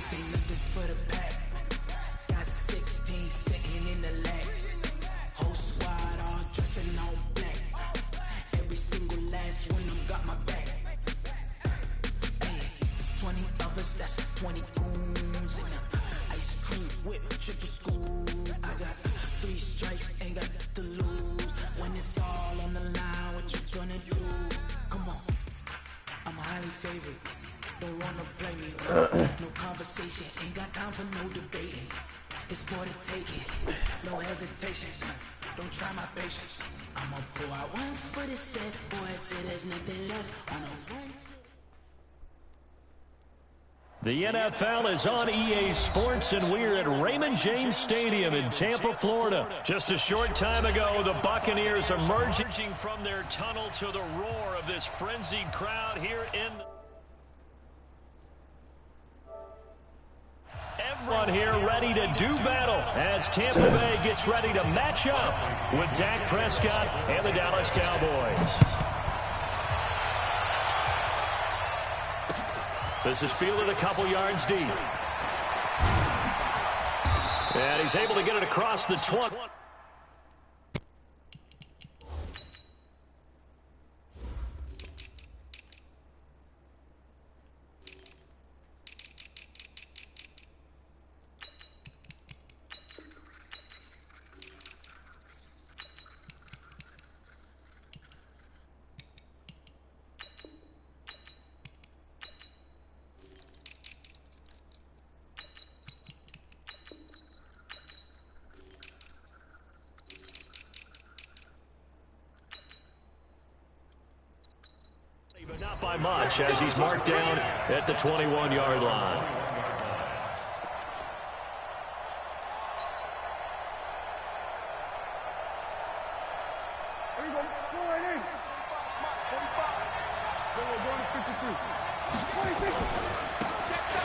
This ain't nothing for the pack. Got 16 sitting in the lap. Whole squad all dressing all black. Every single last one of them got my back. Hey, 20 of us, that's 20 goons in the ice cream whip, triple scoop. I got 3 strikes, ain't got to lose. When it's all on the line, what you gonna do? Come on, I'm a highly favorite. Don't wanna play me, no conversation. Ain't got time for no debating. It's for the taking, no hesitation. Don't try my patience. I'ma pull out one for the set, boy, till there's nothing left on a one. The NFL is on EA Sports, and we're at Raymond James Stadium in Tampa, Florida. Just a short time ago, the Buccaneers emerging from their tunnel to the roar of this frenzied crowd here in... Everyone here ready to do battle as Tampa Bay gets ready to match up with Dak Prescott and the Dallas Cowboys. This is fielded a couple yards deep. And he's able to get it across the 20. But not by much, as he's marked down at the 21-yard line.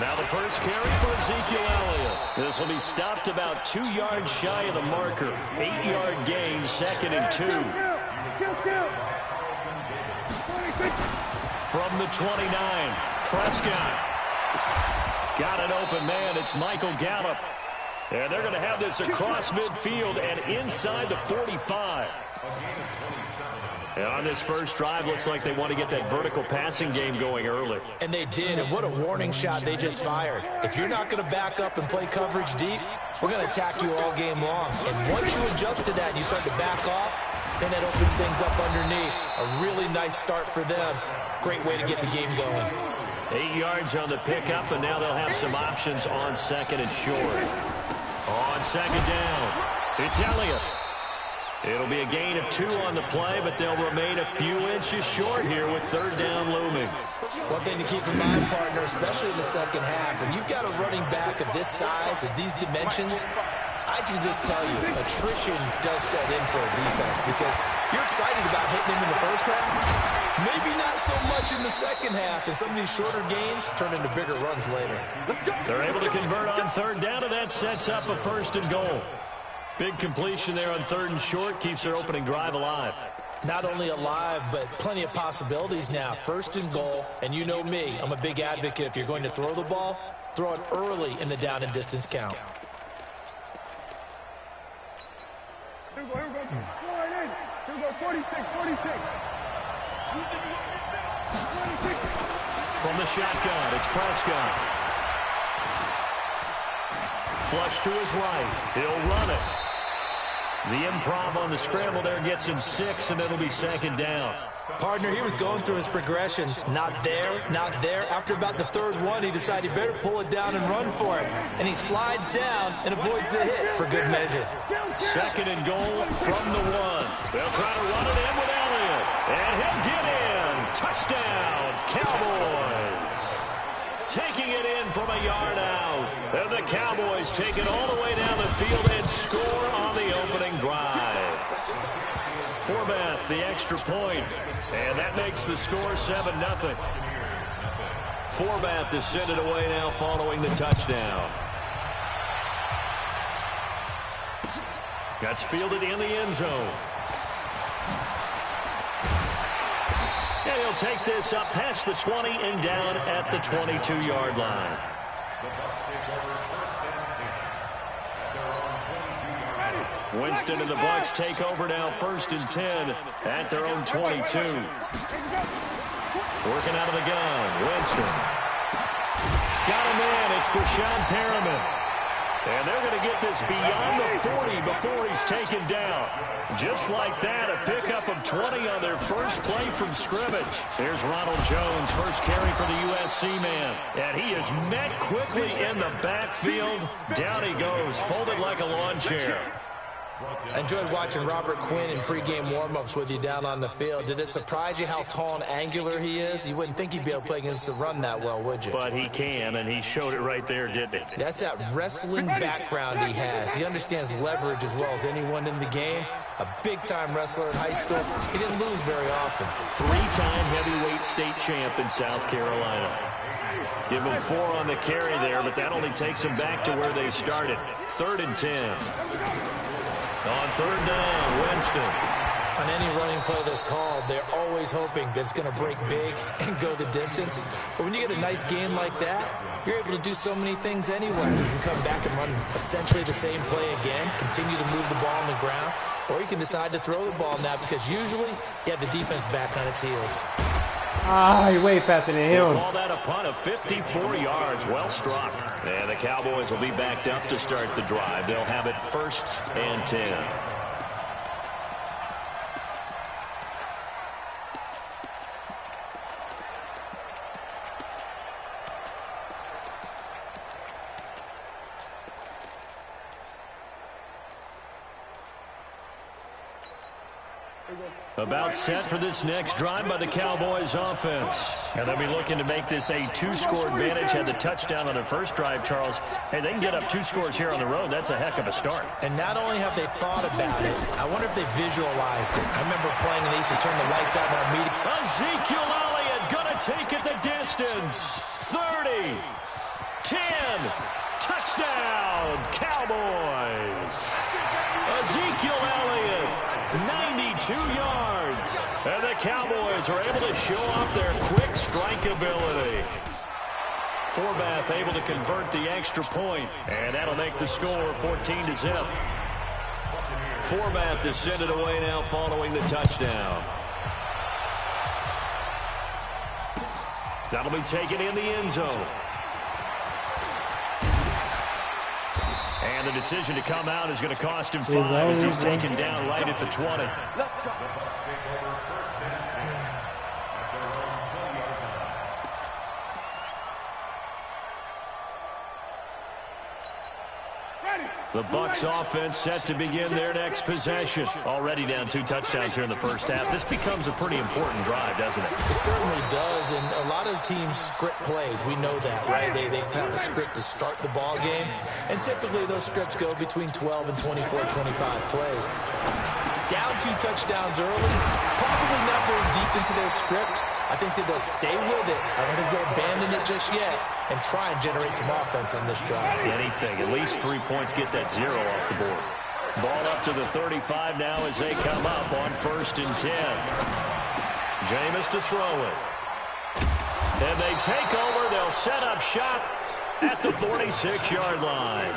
Now the first carry for Ezekiel Elliott. This will be stopped about 2 yards shy of the marker. 8-yard gain, 2nd and 2. From the 29, Prescott. Got an open man. It's Michael Gallup. And they're going to have this across midfield and inside the 45. And on this first drive, looks like they want to get that vertical passing game going early. And they did, and what a warning shot they just fired. If you're not going to back up and play coverage deep, we're going to attack you all game long. And once you adjust to that and you start to back off, then that opens things up underneath. A really nice start for them. Great way to get the game going. 8 yards on the pickup, and now they'll have some options on 2nd and short. On 2nd down, it's Elliott. It'll be a gain of 2 on the play, but they'll remain a few inches short here with 3rd down looming. One thing to keep in mind, partner, especially in the second half, when you've got a running back of this size, of these dimensions, I can just tell you, attrition does set in for a defense because you're excited about hitting him in the first half. Maybe not so much in the second half, and some of these shorter gains turn into bigger runs later. They're able to convert on 3rd down, and that sets up a 1st and goal. Big completion there on 3rd and short, keeps their opening drive alive. Not only alive, but plenty of possibilities now. 1st and goal, and you know me, I'm a big advocate. If you're going to throw the ball, throw it early in the down and distance count. Here we go. 46. From the shotgun, it's Prescott. Flush to his right. He'll run it. The improv on the scramble there gets him 6, and it'll be 2nd down. Partner, he was going through his progressions. Not there, not there. After about the 3rd one, he decided he better pull it down and run for it. And he slides down and avoids the hit for good measure. 2nd and goal from the 1. They'll try to run it in with Elliott. And he'll get in. Touchdown, Cowboys. Taking it in from a yard out. And the Cowboys take it all the way down the field and score on the opening drive. Forbath, the extra point. And that makes the score 7-0. Forbath to send it away now following the touchdown. That's fielded in the end zone. And he'll take this up past the 20 and down at the 22-yard line. Winston and the Bucs take over now, 1st and 10 at their own 22. Working out of the gun, Winston. Got him in, it's Brashad Perriman. And they're going to get this beyond the 40 before he's taken down. Just like that, a pickup of 20 on their first play from scrimmage. Here's Ronald Jones, first carry for the USC man. And he is met quickly in the backfield. Down he goes, folded like a lawn chair. I enjoyed watching Robert Quinn in pregame warm-ups with you down on the field. Did it surprise you how tall and angular he is? You wouldn't think he'd be able to play against the run that well, would you? But he can, and he showed it right there, didn't he? That's that wrestling background he has. He understands leverage as well as anyone in the game. A big-time wrestler in high school. He didn't lose very often. 3-time heavyweight state champ in South Carolina. Give him 4 on the carry there, but that only takes them back to where they started. 3rd and 10. On 3rd down, Winston. On any running play that's called, they're always hoping that it's going to break big and go the distance. But when you get a nice game like that, you're able to do so many things anyway. You can come back and run essentially the same play again, continue to move the ball on the ground, or you can decide to throw the ball now because usually you have the defense back on its heels. You're way faster than him. We'll call that a punt of 54 yards. Well struck. And the Cowboys will be backed up to start the drive. They'll have it 1st and 10. About set for this next drive by the Cowboys offense. And they'll be looking to make this a 2-score advantage. Had the touchdown on their first drive, Charles. Hey, they can get up 2 scores here on the road. That's a heck of a start. And not only have they thought about it, I wonder if they visualized it. I remember playing and they used to turn the lights out in our meeting. Ezekiel Elliott gonna take it the distance. 30, 10, touchdown, Cowboys. Ezekiel Elliott, 92 yards. And the Cowboys are able to show off their quick strike ability. Forbath able to convert the extra point, and that'll make the score 14-0. Forbath descended away now following the touchdown. That'll be taken in the end zone. And the decision to come out is going to cost him 5 as he's taken down right at the 20. The Bucs offense set to begin their next possession. Already down 2 touchdowns here in the first half. This becomes a pretty important drive, doesn't it? It certainly does, and a lot of teams script plays. We know that, right? They have a script to start the ball game, and typically those scripts go between 12 and 24, 25 plays. Down 2 touchdowns early, probably not very deep into their script. I think that they'll stay with it. I don't think they'll abandon it just yet and try and generate some offense on this drive. Anything. At least 3 points, get that 0 off the board. Ball up to the 35 now as they come up on 1st and 10. Jameis to throw it. And they take over. They'll set up shop at the 46-yard line.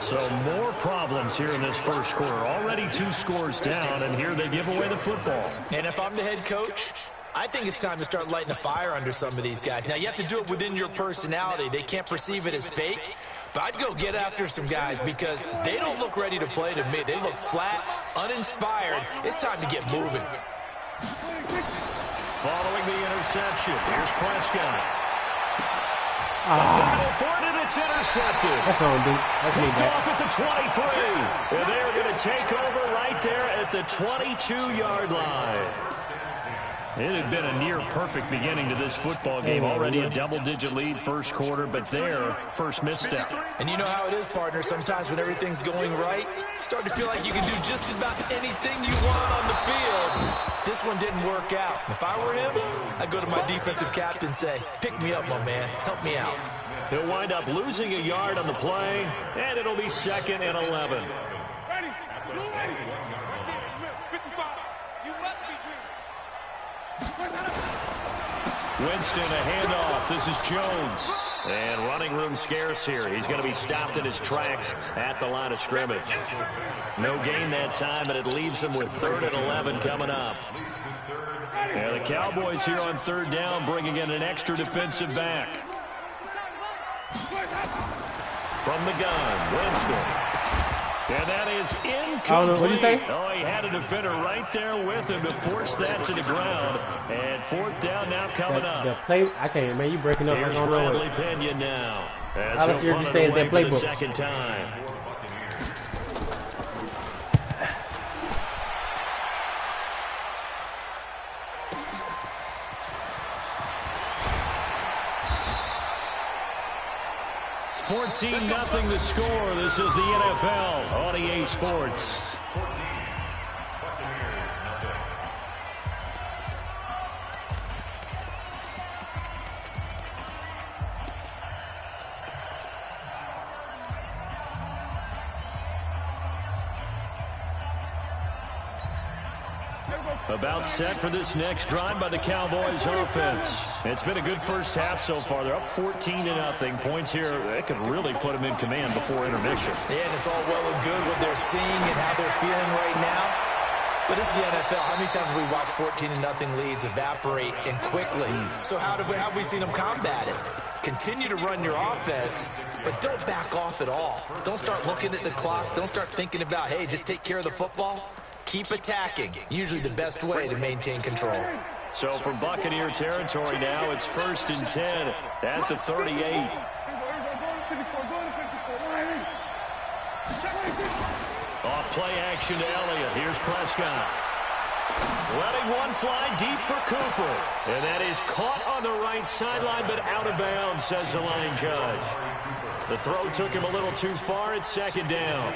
So more problems here in this first quarter. Already 2 scores down, and here they give away the football. And if I'm the head coach, I think it's time to start lighting a fire under some of these guys. Now, you have to do it within your personality. They can't perceive it as fake. But I'd go get after some guys because they don't look ready to play to me. They look flat, uninspired. It's time to get moving. Following the interception, here's Prescott. Battle for it, and it's intercepted. That's what I'm doing. That's me Picked back. off at the 23. And they are going to take over right there at the 22-yard line. It had been a near-perfect beginning to this football game. Already a double-digit lead first quarter, but their first misstep. And you know how it is, partner. Sometimes when everything's going right, you start to feel like you can do just about anything you want on the field. This one didn't work out. If I were him, I'd go to my defensive captain and say, pick me up, my man. Help me out. He'll wind up losing a yard on the play, and it'll be 2nd and 11. Winston, a handoff. This is Jones. And running room scarce here. He's going to be stopped in his tracks at the line of scrimmage. No gain that time, and it leaves him with 3rd and 11 coming up. And the Cowboys here on 3rd down bringing in an extra defensive back. From the gun, Winston. And that is incomplete. I don't know, what'd you say? Oh, he had a defender right there with him to force that to the ground. And 4th down now coming up. The play, I can't, man, you breaking up. Here's Bradley Pena now. I don't hear you saying that playbook. The second time. $14-0 the score. This is the NFL on EA Sports. About set for this next drive by the Cowboys offense. It's been a good first half so far. They're up 14-0. Points here, that could really put them in command before intermission. Yeah, and it's all well and good what they're seeing and how they're feeling right now. But this is the NFL. How many times have we watched 14-0 leads evaporate and quickly? So how have we seen them combat it? Continue to run your offense, but don't back off at all. Don't start looking at the clock. Don't start thinking about, hey, just take care of the football. Keep attacking. Usually the best way to maintain control. So from Buccaneer territory now, it's 1st and 10 at the 38. Off play action to Elliott. Here's Prescott. Letting one fly deep for Cooper. And that is caught on the right sideline, but out of bounds, says the line judge. The throw took him a little too far. It's 2nd down.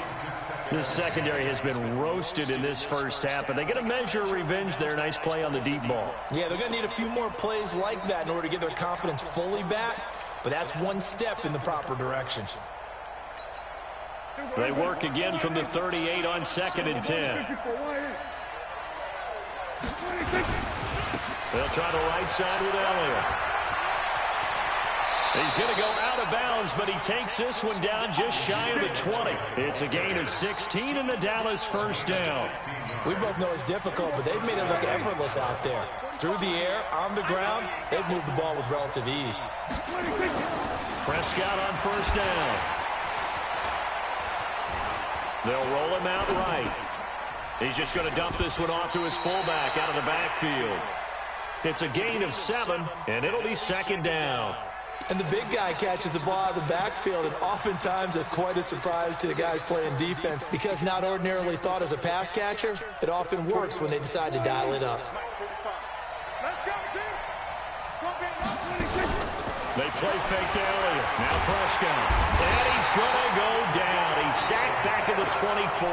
This secondary has been roasted in this first half, but they get a measure of revenge there. Nice play on the deep ball. Yeah, they're going to need a few more plays like that in order to get their confidence fully back, but that's one step in the proper direction. They work again from the 38 on 2nd and 10. They'll try the right side with Elliott. He's going to go out of bounds, but he takes this one down just shy of the 20. It's a gain of 16 and the Dallas 1st down. We both know it's difficult, but they've made it look effortless out there. Through the air, on the ground, they've moved the ball with relative ease. Prescott on 1st down. They'll roll him out right. He's just going to dump this one off to his fullback out of the backfield. It's a gain of 7, and it'll be 2nd down. And the big guy catches the ball out of the backfield, and oftentimes that's quite a surprise to the guys playing defense because not ordinarily thought as a pass catcher, it often works when they decide to dial it up. They play fake to Elliott. Now Prescott. And he's going to go down. He's sacked back at the 24.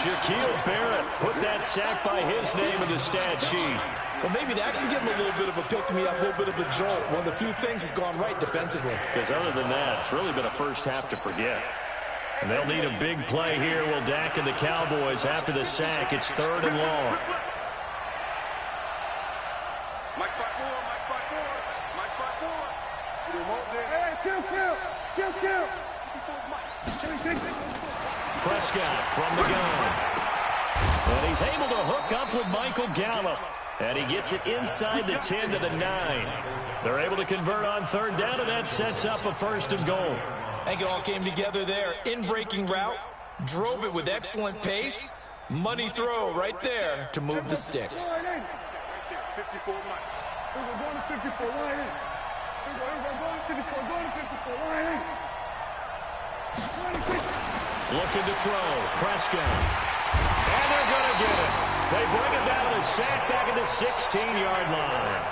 Shaquille Barrett put that sack by his name in the stat sheet. Well, maybe that can give him a little bit of a pick-me-up, a little bit of a jolt. One of the few things has gone right defensively. Because other than that, it's really been a first half to forget. And they'll need a big play here. Will Dak and the Cowboys after the sack. It's 3rd and long. Prescott from the gun. And he's able to hook up with Michael Gallup. And he gets it inside the 10 to the 9. They're able to convert on 3rd down, and that sets up a 1st and goal. I think it all came together there. In-breaking route, drove it with excellent pace. Money throw right there to move the sticks. Looking to throw. Prescott. And they're going to get it. They bring it down to the sack back at the 16-yard line.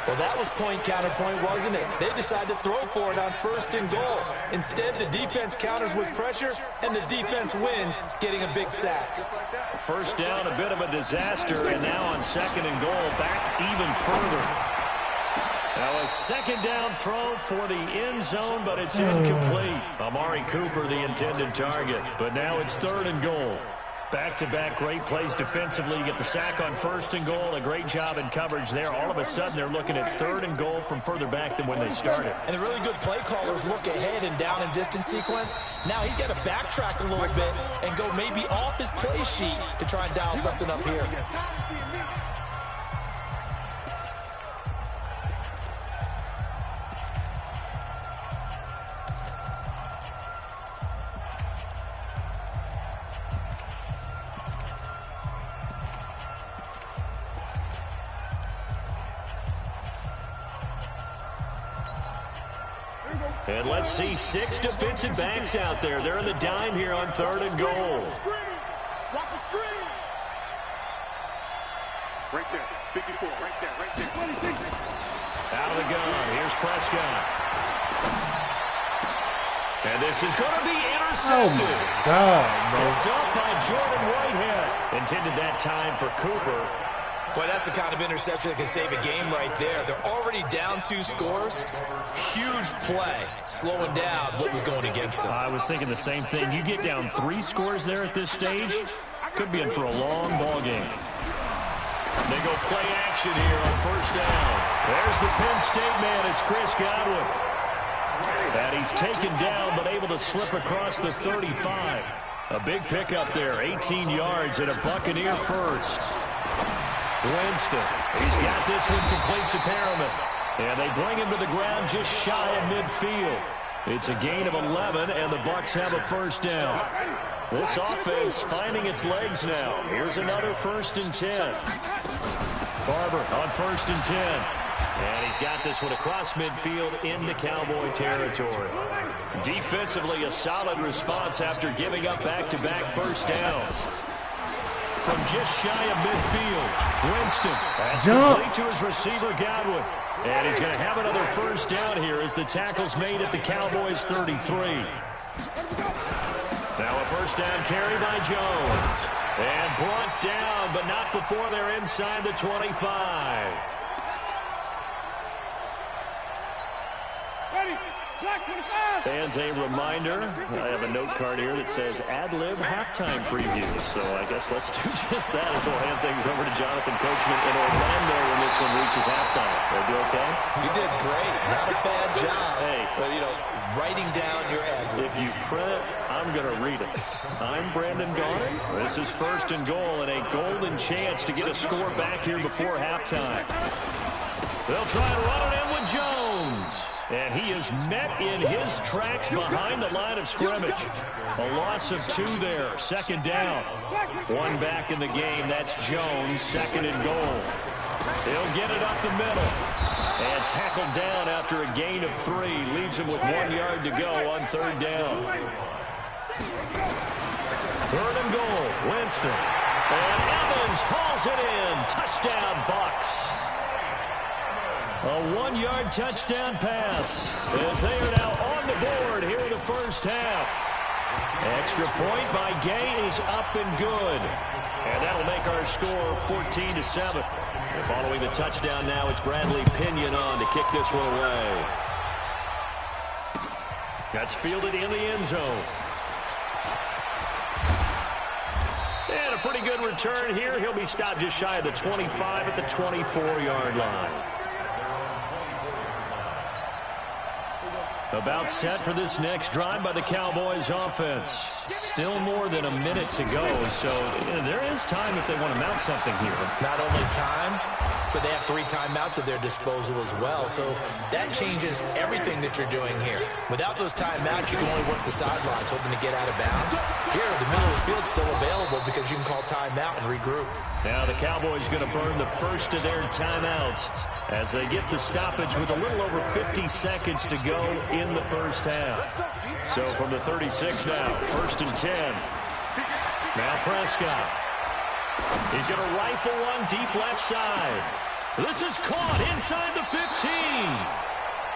Well, that was point counterpoint, wasn't it? They decided to throw for it on 1st and goal. Instead, the defense counters with pressure, and the defense wins, getting a big sack. 1st down, a bit of a disaster, and now on 2nd and goal, back even further. Now a 2nd down throw for the end zone, but it's incomplete. Amari Cooper, the intended target, but now it's 3rd and goal. Back-to-back great plays defensively. You get the sack on 1st and goal. A great job in coverage there. All of a sudden, they're looking at 3rd and goal from further back than when they started. And the really good play callers look ahead and down and distance sequence. Now he's got to backtrack a little bit and go maybe off his play sheet to try and dial something up here. And let's see 6 defensive backs out there. They're in the dime here on 3rd and goal. Watch the screen. Right there. 54. Right there. Out of the gun. Here's Prescott. And this is going to be intercepted. Oh, my God, bro. Picked up by Jordan Whitehead. Intended that time for Cooper. Boy, that's the kind of interception that can save a game right there. They're already down 2 scores. Huge play, slowing down what was going against them. I was thinking the same thing. You get down 3 scores there at this stage, could be in for a long ball game. They go play action here on 1st down. There's the Penn State man. It's Chris Godwin. And he's taken down, but able to slip across the 35. A big pickup there, 18 yards and a Buccaneer first. Winston, he's got this one complete to Perriman. And they bring him to the ground just shy of midfield. It's a gain of 11, and the Bucs have a 1st down. This offense finding its legs now. Here's another 1st and 10. Barber on 1st and 10. And he's got this one across midfield into Cowboy territory. Defensively, a solid response after giving up back-to-back 1st downs. From just shy of midfield, Winston. That's complete to his receiver, Godwin. And he's going to have another 1st down here as the tackle's made at the Cowboys' 33. Now a 1st down carry by Jones. And brought down, but not before they're inside the 25. Fans, a reminder, I have a note card here that says ad-lib halftime preview. So I guess let's do just that as we'll hand things over to Jonathan Coachman in Orlando when this one reaches halftime. Will you okay? You did great. Not a bad job. Hey. But, you know, writing down your ad-libs. If you print it, I'm going to read it. I'm Brandon Gaudin. This is 1st and goal and a golden chance to get a score back here before halftime. They'll try and run it in with Jones. And he is met in his tracks behind the line of scrimmage. A loss of 2 there. 2nd down. 1 back in the game. That's Jones. 2nd and goal. He'll get it up the middle. And tackled down after a gain of 3. Leaves him with 1 yard to go on 3rd down. 3rd and goal. Winston. And Evans hauls it in. Touchdown, Bucs. A 1-yard touchdown pass as they are now on the board here in the 1st half. Extra point by Gay is up and good. And that'll make our score 14-7. Following the touchdown now, it's Bradley Pinion on to kick this one away. That's fielded in the end zone. And a pretty good return here. He'll be stopped just shy of the 25 at the 24-yard line. About set for this next drive by the Cowboys offense. Still more than a minute to go, so there is time if they want to mount something here. Not only time, but they have 3 timeouts at their disposal as well, so that changes everything that you're doing here. Without those timeouts, you can only work the sidelines, hoping to get out of bounds. Here, the middle of the field's still available because you can call timeout and regroup. Now the Cowboys going to burn the first of their timeouts as they get the stoppage with a little over 50 seconds to go in the 1st half. So from the 36 now, 1st and 10. Now Prescott. He's going to rifle one deep left side. This is caught inside the 15.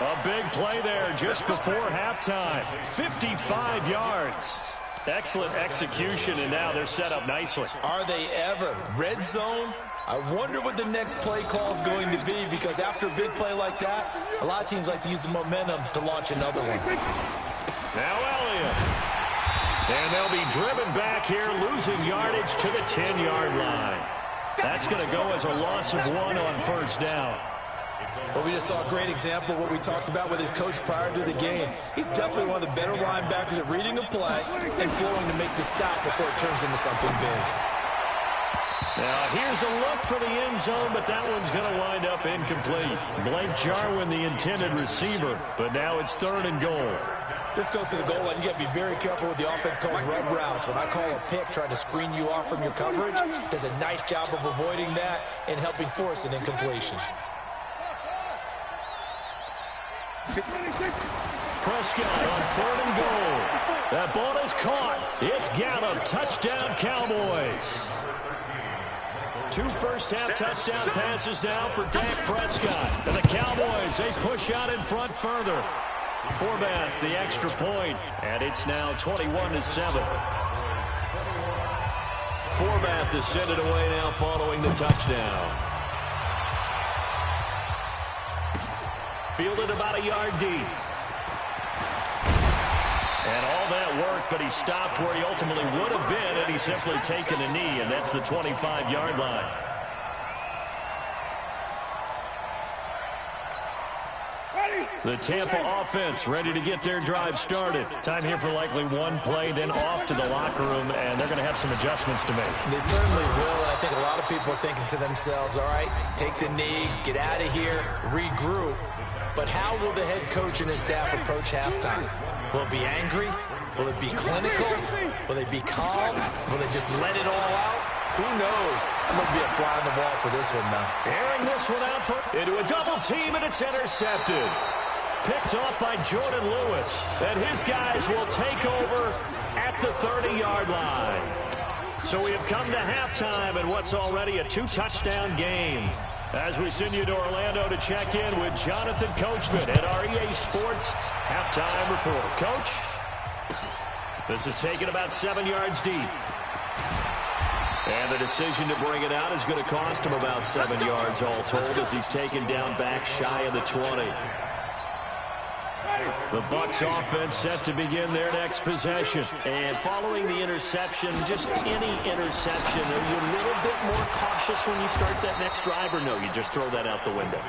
A big play there just before halftime. 55 yards. Excellent execution, and now they're set up nicely. Are they ever? Red zone? I wonder what the next play call is going to be, because after a big play like that, a lot of teams like to use the momentum to launch another one. Now Elliott. And they'll be driven back here, losing yardage to the 10-yard line. That's going to go as a loss of 1 on first down. Well, we just saw a great example of what we talked about with his coach prior to the game. He's definitely one of the better linebackers at reading a play and flowing to make the stop before it turns into something big. Now, here's a look for the end zone, but that one's going to wind up incomplete. Blake Jarwin, the intended receiver, but now it's 3rd and goal. This goes to the goal line. You got to be very careful with the offense calls rub routes. When I call a pick trying to screen you off from your coverage, does a nice job of avoiding that and helping force an incompletion. Prescott on 3rd and goal. That ball is caught. It's Gallup. Touchdown, Cowboys. 2 first-half touchdown passes now for Dak Prescott. And the Cowboys, they push out in front further. Forbath, the extra point, and it's now 21-7. Forbath to send it away now following the touchdown. Fielded about a yard deep. And all that work, but he stopped where he ultimately would have been had he simply taken a knee, and that's the 25-yard line. The Tampa offense ready to get their drive started. Time here for likely 1 play, then off to the locker room, and they're going to have some adjustments to make. They certainly will, and I think a lot of people are thinking to themselves, all right, take the knee, get out of here, regroup. But how will the head coach and his staff approach halftime? Will it be angry? Will it be clinical? Will they be calm? Will they just let it all out? Who knows? I'm going to be a fly on the wall for this one, though. Airing this one out into a double team, and it's intercepted. Picked off by Jordan Lewis. And his guys will take over at the 30-yard line. So we have come to halftime in what's already a 2-touchdown game. As we send you to Orlando to check in with Jonathan Coachman at our EA Sports Halftime Report. Coach, this is taken about 7 yards deep. And the decision to bring it out is going to cost him about 7 yards all told as he's taken down back shy of the 20. The Bucs offense set to begin their next possession. And following the interception, just any interception, are you a little bit more cautious when you start that next drive, or no, you just throw that out the window?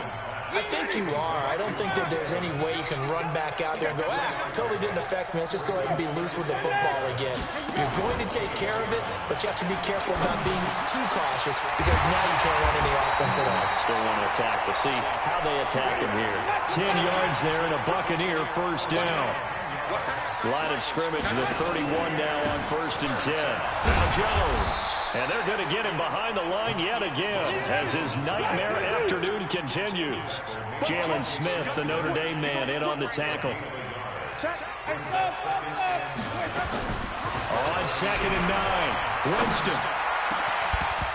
I think you are. I don't think that there's any way you can run back out there and go, totally didn't affect me. Let's just go ahead and be loose with the football again. You're going to take care of it, but you have to be careful about being too cautious because now you can't run any offense at all. Still want to attack. We'll see how they attack him here. 10 yards there and a Buccaneer first down. Line of scrimmage, the 31 now on 1st and 10. Now Jones. And they're going to get him behind the line yet again as his nightmare afternoon continues. Jalen Smith, the Notre Dame man, in on the tackle. On 2nd and 9, Winston.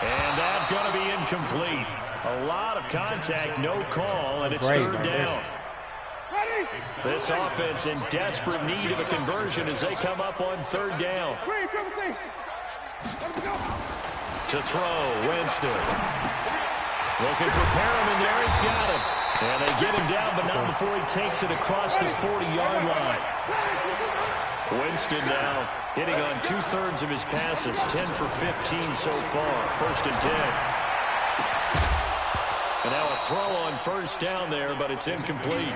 And that's going to be incomplete. A lot of contact, no call, and it's 3rd down. This offense in desperate need of a conversion as they come up on 3rd down. To throw, Winston. Looking for Perriman there, he's got him. And they get him down, but not before he takes it across the 40-yard line. Winston now hitting on 2/3 of his passes, 10 for 15 so far. 1st and 10. And now a throw on 1st down there, but it's incomplete.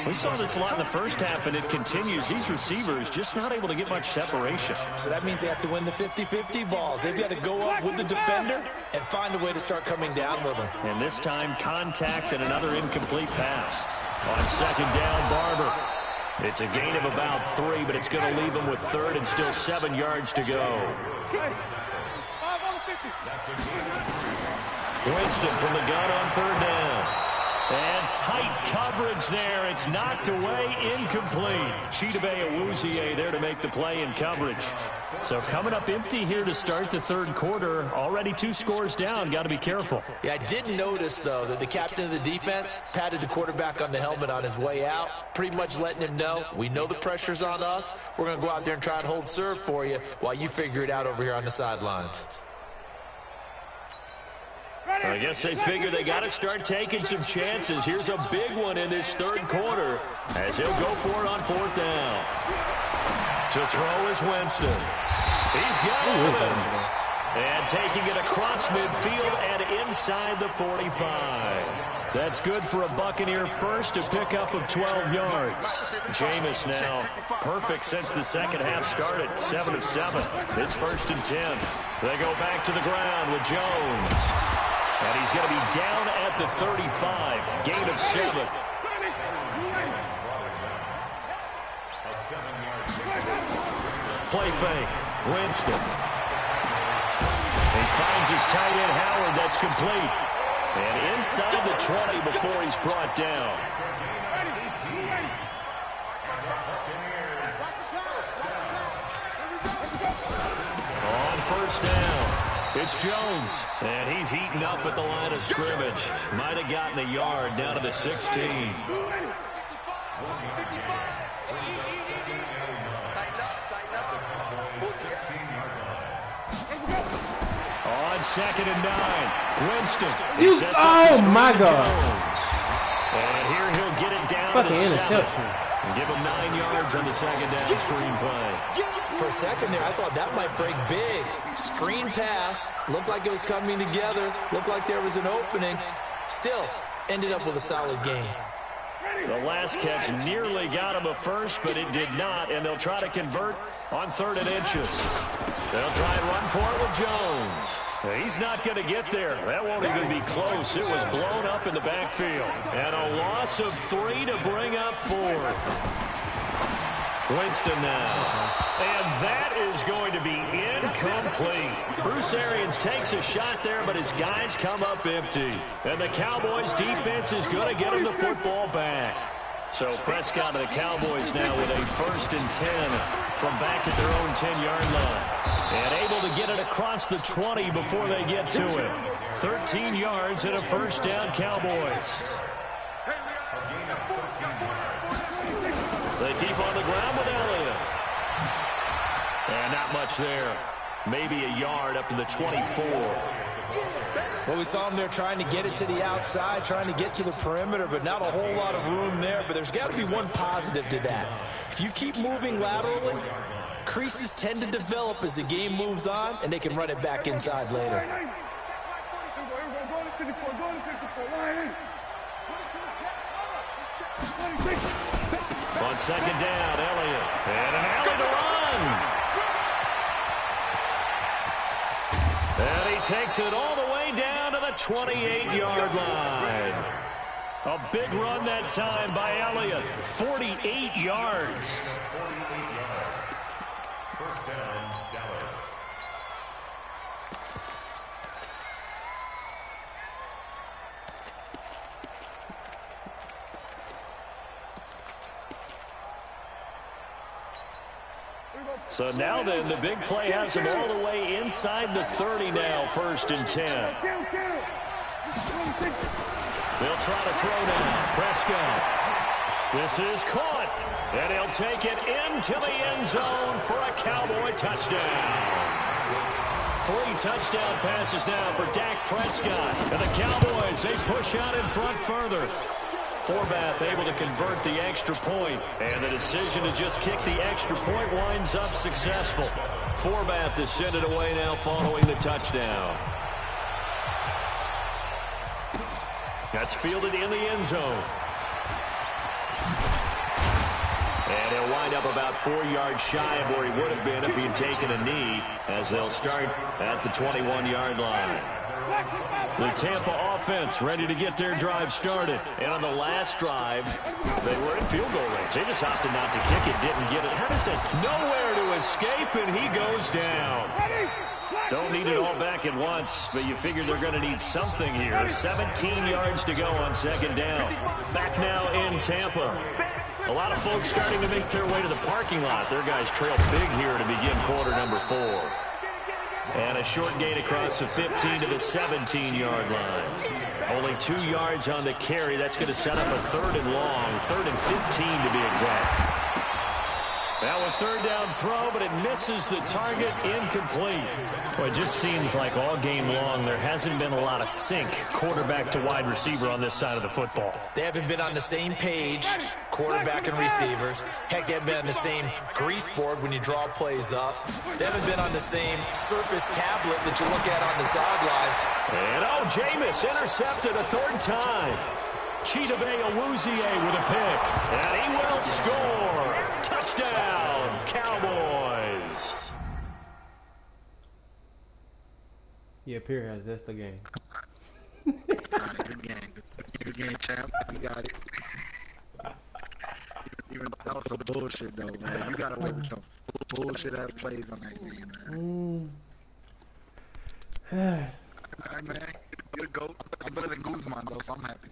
We saw this a lot in the first half, and it continues. These receivers just not able to get much separation. So that means they have to win the 50-50 balls. They've got to go up with the defender and find a way to start coming down with them. And this time, contact and another incomplete pass. On 2nd down, Barber. It's a gain of about 3, but it's going to leave him with 3rd and still 7 yards to go. Winston from the gun on 3rd down. And tight coverage there. It's knocked away, incomplete. Chidobe Awuzie there to make the play in coverage. So coming up empty here to start the 3rd quarter. Already 2 scores down. Got to be careful. Yeah, I did notice, though, that the captain of the defense patted the quarterback on the helmet on his way out, pretty much letting him know, we know the pressure's on us. We're going to go out there and try and hold serve for you while you figure it out over here on the sidelines. I guess they figure they got to start taking some chances. Here's a big one in this 3rd quarter as he'll go for it on 4th down. To throw is Winston. He's got Evans. And taking it across midfield and inside the 45. That's good for a Buccaneer first, a pickup of 12 yards. Jameis now perfect since the second half started, 7 of 7. It's 1st and 10. They go back to the ground with Jones. And he's going to be down at the 35, gain of 7. Play fake, Winston. He finds his tight end, Howard. That's complete. And inside the 20 before he's brought down. On 1st down, it's Jones. And he's heating up at the line of scrimmage. Might have gotten a yard down to the 16. On 2nd and 9, Winston. Oh my God! And here he'll get it down Fucking to 7. interception. And give him 9 yards on the 2nd down screenplay. For a second there, I thought that might break big. Screen pass, looked like it was coming together, looked like there was an opening. Still, ended up with a solid gain. The last catch nearly got him a first, but it did not, and they'll try to convert on 3rd and inches. They'll try and run for it with Jones. He's not going to get there. That won't even be close. It was blown up in the backfield. And a loss of 3 to bring up 4. Winston now. And that is going to be incomplete. Bruce Arians takes a shot there, but his guys come up empty. And the Cowboys' defense is going to get him the football back. So Prescott and the Cowboys now with a 1st and 10 from back at their own 10-yard line. And able to get it across the 20 before they get to it. 13 yards and a 1st down, Cowboys. They keep on the ground with Elliott. And not much there. Maybe a yard up to the 24. Well, we saw him there trying to get it to the outside, trying to get to the perimeter, but not a whole lot of room there. But there's got to be one positive to that. If you keep moving laterally, creases tend to develop as the game moves on, and they can run it back inside later. On 2nd down, Elliott. And an alley to run. And he takes it all the way down to the 28-yard line. A big run that time by Elliott. 48 yards. First down, Dallas. So now then, the big play has him all the way inside the 30 now, 1st and 10. They'll try to throw now. Prescott. This is caught. And he'll take it into the end zone for a Cowboy touchdown. 3 touchdown passes now for Dak Prescott. And the Cowboys, they push out in front further. Forbath able to convert the extra point, and the decision to just kick the extra point winds up successful. Forbath to send it away now following the touchdown. That's fielded in the end zone. And he'll wind up about 4 yards shy of where he would have been if he had taken a knee, as they'll start at the 21-yard line. The Tampa offense ready to get their drive started. And on the last drive, they were in field goal range. They just opted not to kick it, didn't get it. How does that? Nowhere to escape, and he goes down. Don't need it all back at once, but you figure they're going to need something here. 17 yards to go on 2nd down. Back now in Tampa. A lot of folks starting to make their way to the parking lot. Their guys trail big here to begin quarter number 4. And a short gain across the 15 to the 17-yard line. Only 2 yards on the carry. That's going to set up a 3rd and long, 3rd and 15 to be exact. Now a third down throw, but it misses the target, incomplete. Well, it just seems like all game long there hasn't been a lot of sync quarterback to wide receiver on this side of the football. They haven't been on the same page, quarterback and receivers. Heck, they haven't been on the same grease board when you draw plays up. They haven't been on the same Surface tablet that you look at on the sidelines. And Jameis intercepted a third time. Chidobe Awuzie with a pick. And he will score. Touchdown, Cowboys. Yeah, period. That's the game. Good game. Good game, champ. You got it. Even that was some bullshit, though, man. You got away with some bullshit ass plays on that game, man. All right, man. You're the GOAT. I'm better than Guzman, though, so I'm happy.